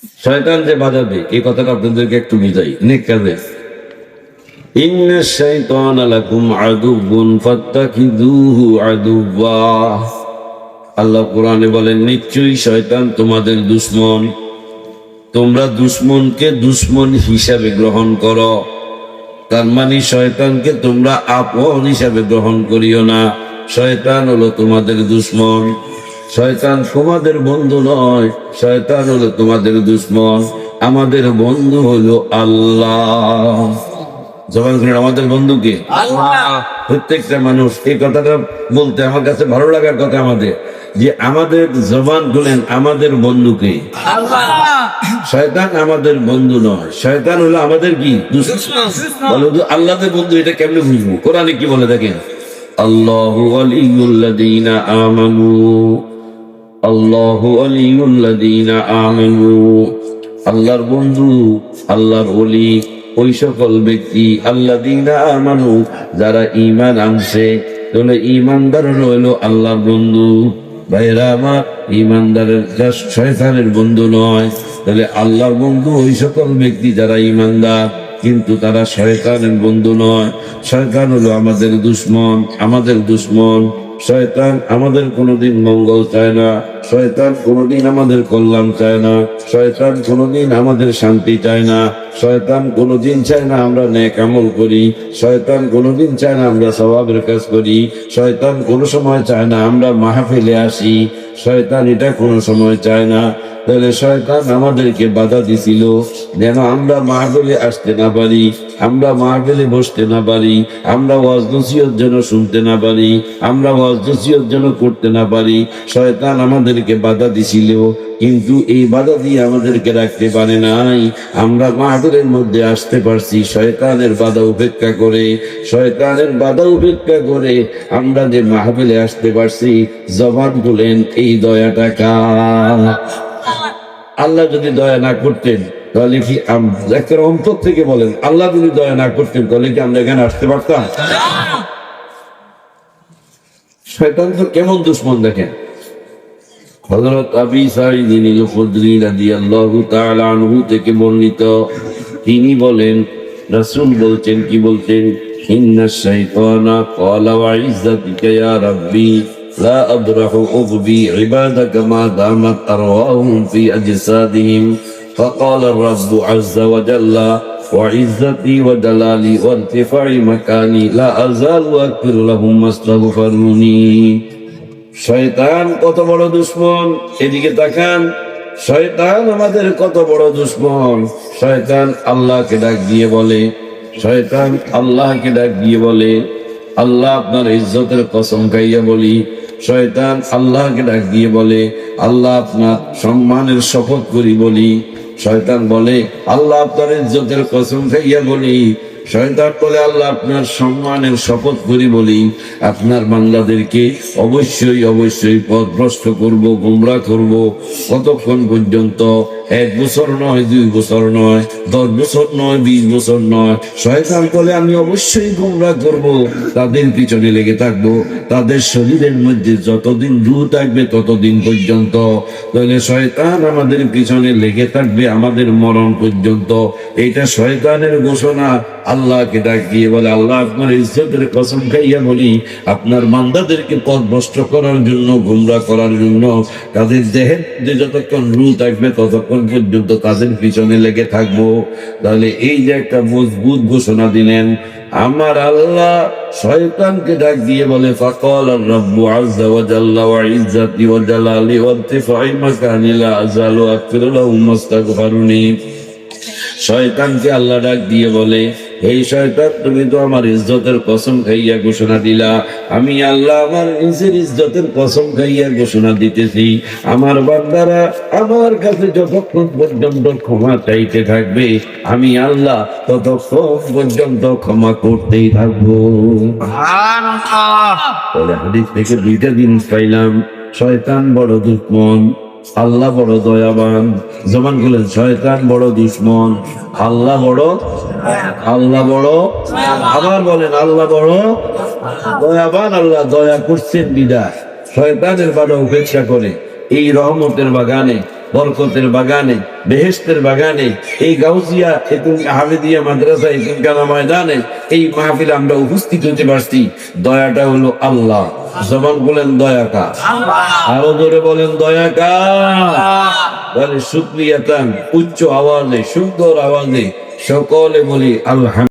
শয়তান যে বাজাবে এই কথাটা আপনাদেরকে একটু বুঝাই। নেক কাজে ইন্নাশ শাইতানা লাকুম আদুউন ফাত্তাখিযুহু আদুওয়া। আল্লাহ কোরআনে বলেন, নিশ্চয়ই শয়তান তোমাদের দুশমন, তোমরা দুশমনকে দুশমন হিসাবে গ্রহণ করো। তার মানে শয়তানকে তোমরা আপন হিসাবে গ্রহণ করিও না। শয়তান হলো তোমাদের দুশমন, শয়তান তোমাদের বন্ধু নয়, শয়তান হলো তোমাদের দুশমন। আমাদের বন্ধু হলো আল্লাহ। জবান করেন, আমাদের বন্ধুকে আল্লাহ। প্রত্যেকটা মানুষ এই কথাটা বলতে আমার কাছে ভালো লাগার কথা আমাদের, যে আমাদের জবান খুলেন আমাদের বন্ধুকে। আল্লাহ। শয়তান আমাদের বন্ধু নয়, শয়তান হলো আমাদের কি দুশমন। বলো তো আল্লাহদের বন্ধু এটা কেমনে বুঝবো? কোরআনে কি বলে দেখেন, আল্লাহু ওয়ালিয়ুল্লাযীনা আমানু, আল্লাহু ওয়ালিয়ুল্লাযীনা আমানু। আল্লাহর বন্ধু, আল্লাহর ওলি ওই সকল ব্যক্তি, আল্লাযীনা আমানু যারা ঈমান আনছে। তাহলে ঈমানদার হলো আল্লাহর বন্ধু। ভাইরা আমার, ঈমানদারের শয়তানের বন্ধু নয়। তাহলে আল্লাহর বন্ধু ওই সকল ব্যক্তি যারা ঈমানদার, কিন্তু তারা শয়তানের বন্ধু নয়। শয়তান হলো আমাদের দুশমন, আমাদের দুশমন। শয়তান আমাদের কোনোদিন মঙ্গল চায় না, শয়তান কোনোদিন আমাদের কল্যাণ চায় না, শয়তান কোনোদিন আমাদের শান্তি চায় না, শয়তান কোনোদিন চায় না আমরা নেক আমল করি, শয়তান কোনোদিন চায় না আমরা সওয়াবের কাজ করি, শয়তান কোনো সময় চায় না আমরা মাহফিলে আসি, শয়তান এটা কোনো সময় চায় না। তাহলে শয়তান আমাদেরকে বাধা দিছিল যেন আমরা মাহফিলে আসতে না পারি, আমরা মাহফিলে বসতে না পারি, আমরা ওয়াজ নসিহত যেন শুনতে না পারি, আমরা ওয়াজ নসিহত যেন করতে না পারি। শয়তান আমাদেরকে বাধা দিছিল, কিন্তু এই বাধা দিয়ে আমাদেরকে রাখতে পারে নাই। আমরা মাহফিলের মধ্যে আসতে পারছি শয়তানের বাধা উপেক্ষা করে, শয়তানের বাধা উপেক্ষা করে আমরা যে মাহফিলে আসতে পারছি। জবান বলেন এই দয়াটা কার? আল্লাহ যদি দয়া না করতেন তাহলে কি একটা অন্তর থেকে বলেন, আল্লাহ যদি দয়া না করতেন তাহলে কি আমরা এখানে আসতে পারতাম? শয়তান তো কেমন দুশমন দেখেন। হযরত আবী সাঈদ আল-খুদরী রাদিয়াল্লাহু তাআলা আনহু থেকে বর্ণিত, তিনি বলেন, রাসূল বলছেন, কি বলছেন, ইন্নাশ শাইতানা ক্বালা ওয়া ইজ্জাতিকা ইয়া রাব্বি লা আবরাহু উগবি ইবাদাকা মা দামাত আরওয়াহুম ফি আজসাদিহিম فقال الرب عز وجل وعزتي وجلالي وارتفاع مكاني لا أزال أغفر لهم ما استغفروني। শয়তান কত বড় দুশমন, এদিকে তাকান। শয়তান আমাদের কত বড় দুশমন। শয়তান আল্লাহকে ডাক দিয়ে বলে, শয়তান আল্লাহকে ডাক দিয়ে বলে, আল্লাহ আপনার ইজ্জতের কসম খাইয়া বলি। শয়তান আল্লাহকে ডাক দিয়ে বলে, আল্লাহ আপনার সম্মানের শপথ করি বলি। শয়তান বলে, আল্লাহ আপনার ইজ্জতের কসম খাইয়া বলি। শয়তান বলে, আল্লাহ আপনার সম্মানের শপথ করি বলি, আপনার বান্দাদেরকে অবশ্যই অবশ্যই পথভ্রষ্ট করব, গোমরাহ করব। কতক্ষণ পর্যন্ত? 1 বছর নয়, 2 বছর নয়, 10 বছর নয়, 20 বছর নয়। শয়তান বলে, আমি অবশ্যই গোমরাহ করব, তাদের পিছনে লেগে থাকবো, তাদের শরীরের মধ্যে যতদিন রূহ থাকবে ততদিন পর্যন্ত। তাহলে শয়তান আমাদের পিছনে লেগে থাকবে আমাদের মরণ পর্যন্ত। এটা শয়তানের ঘোষণা। আল্লাহকে ডাক দিয়ে বলে, আল্লাহ আপনার ইজ্জতের কসম খাইয়া বলি, আপনার বান্দাদেরকে পথভ্রষ্ট করার জন্য, গোমরাহ করার জন্য তাদের দেহের যে যতক্ষণ রূহ থাকবে ততক্ষণ পর্যন্ত তাদের পিছনে লেগে থাকবো। তাহলে এই যে একটা মজবুত ঘোষণা দিলেন আমার আল্লাহ। শয়তানকে ডাক দিয়ে বলে, ফাকাল আর-রাব্বু আযজা ওয়া জাল্লা ওয়া ইজ্জাতি ওয়া জালালি ওয়া ইরতিফা'i মাকানি লা আযালু আকফিরু লাহুম মাস্তাগফিরুনি। শয়তানকে আল্লাহ ডাক দিয়ে বলে, এই শয়তান, তুমি তো আমার ইজ্জতের কসম খাইয়া ঘোষণা দিলা, আমি আল্লাহ আমার নিজের ইজ্জতের কসম খাইয়া ঘোষণা দিতেছি, আমার বান্দারা আমার কাছে যতক্ষণ পর্যন্ত ক্ষমা চাইতে থাকবে আমি আল্লাহ ততক্ষণ পর্যন্ত ক্ষমা করতেই থাকবো। তাহলে হাদিস থেকে 2টা জিনিস পাইলাম, শয়তান বড় দুশমন, আল্লাহ বড় দয়াবান। জবান খুলেন, শয়তান বড় দুশমন, আল্লাহ বড়, আল্লাহ বড়, আবার বলেন আল্লাহ বড় দয়াবান। আল্লাহ দয়া করছেন বিদায় শয়তানের বাধা উপেক্ষা করে এই রহমতের বাগানে বরকতের বাগানে, বেহেশতের বাগানে, এই গাউজিয়া হাফেজিয়া মাদ্রাসা এখানকার ময়দানে এই মাহফিলে আমরা উপস্থিত হতে পারছি, দয়াটা হলো আল্লাহ। জবান বলেন দয়াকা, আরো ধরে বলেন দয়াকা। তাহলে শুকরিয়াতান উচ্চ আওয়াজে সুন্দর আওয়াজে সকলে বলি আল্লাহ।